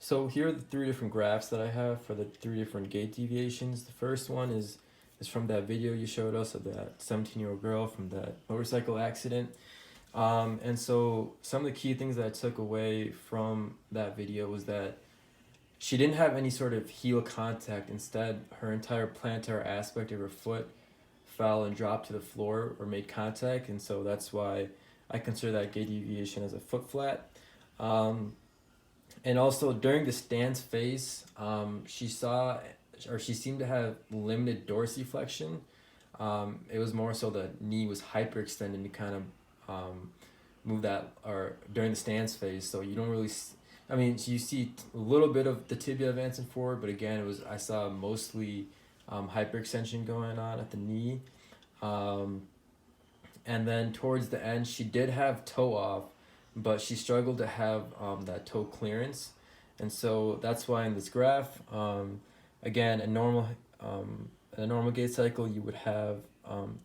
So here are the three different graphs that I have for the three different gait deviations. The first one is from that video you showed us of that 17-year-old girl from that motorcycle accident. And so some of the key things that I took away from that video was that she didn't have any sort of heel contact. Instead, her entire plantar aspect of her foot fell and dropped to the floor or made contact. And so that's why I consider that gait deviation as a foot flat. And also during the stance phase, she seemed to have limited dorsiflexion. It was more so the knee was hyperextended to kind of move that, or during the stance phase. So you don't really, you see a little bit of the tibia advancing forward, but again, I saw mostly hyperextension going on at the knee. And then towards the end, she did have toe off, but she struggled to have that toe clearance. And so that's why in this graph, again, a normal gait cycle, you would have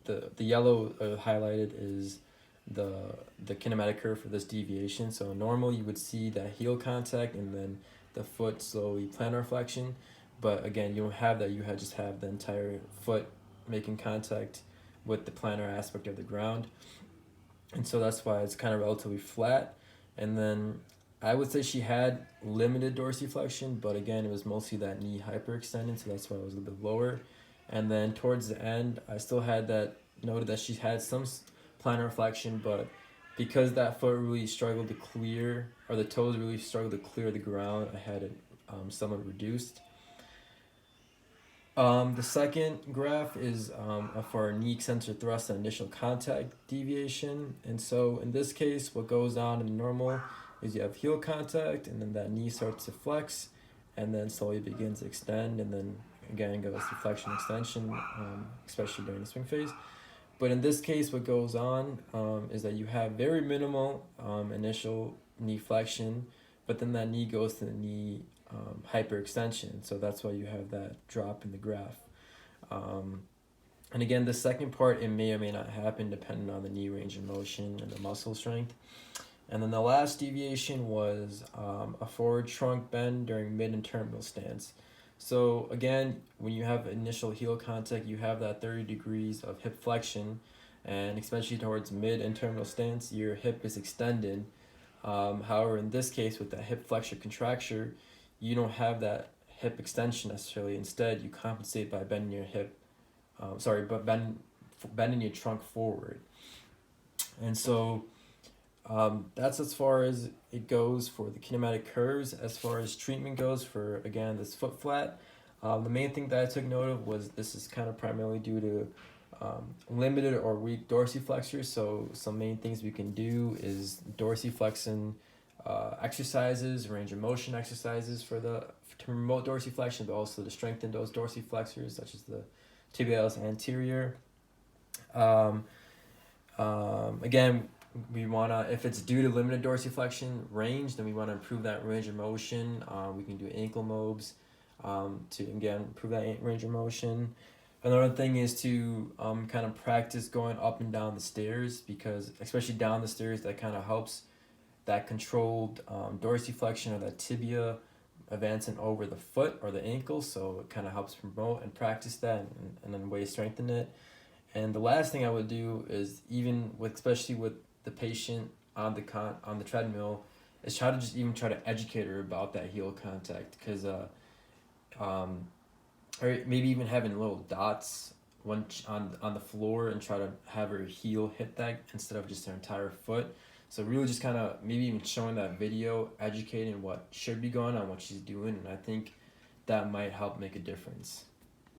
the yellow highlighted is the kinematic curve for this deviation. So normal, you would see that heel contact and then the foot slowly plantar flexion. But again, you don't have that. You just have the entire foot making contact with the plantar aspect of the ground. And so that's why it's kind of relatively flat. And then I would say she had limited dorsiflexion, but again, it was mostly that knee hyperextended, so that's why it was a little bit lower. And then towards the end, I still had noted that she had some plantar flexion, but because that foot really struggled to clear, or the toes really struggled to clear the ground, I had it somewhat reduced. The second graph is for our knee extensor thrust and initial contact deviation. And so in this case, what goes on in normal is you have heel contact, and then that knee starts to flex, and then slowly begins to extend, and then again goes to flexion extension, especially during the swing phase. But in this case, what goes on is that you have very minimal initial knee flexion, but then that knee goes to the knee hyperextension. So that's why you have that drop in the graph. And again, the second part, it may or may not happen depending on the knee range of motion and the muscle strength. And then the last deviation was a forward trunk bend during mid and terminal stance. So again, when you have initial heel contact, you have that 30 degrees of hip flexion, and especially towards mid and terminal stance, your hip is extended. However, in this case, with that hip flexor contracture, you don't have that hip extension necessarily. Instead, you compensate by bending your hip, bending your trunk forward. And so that's as far as it goes for the kinematic curves. As far as treatment goes for, again, this foot flat, the main thing that I took note of was this is kind of primarily due to limited or weak dorsiflexors. So some main things we can do is dorsiflexion exercises, range of motion exercises to promote dorsiflexion, but also to strengthen those dorsiflexors, such as the tibialis anterior. Again, we want to, if it's due to limited dorsiflexion range, then we want to improve that range of motion. We can do ankle mobs to, again, improve that range of motion. Another thing is to kind of practice going up and down the stairs, because especially down the stairs, that kind of helps that controlled dorsiflexion of that tibia advancing over the foot or the ankle. So it kind of helps promote and practice that, and then way strengthen it. And the last thing I would do is, especially with the patient on the treadmill, is try to educate her about that heel contact, because or maybe even having little dots on the floor, and try to have her heel hit that instead of just her entire foot. So really just kind of maybe even showing that video, educating what should be going on, what she's doing, and I think that might help make a difference.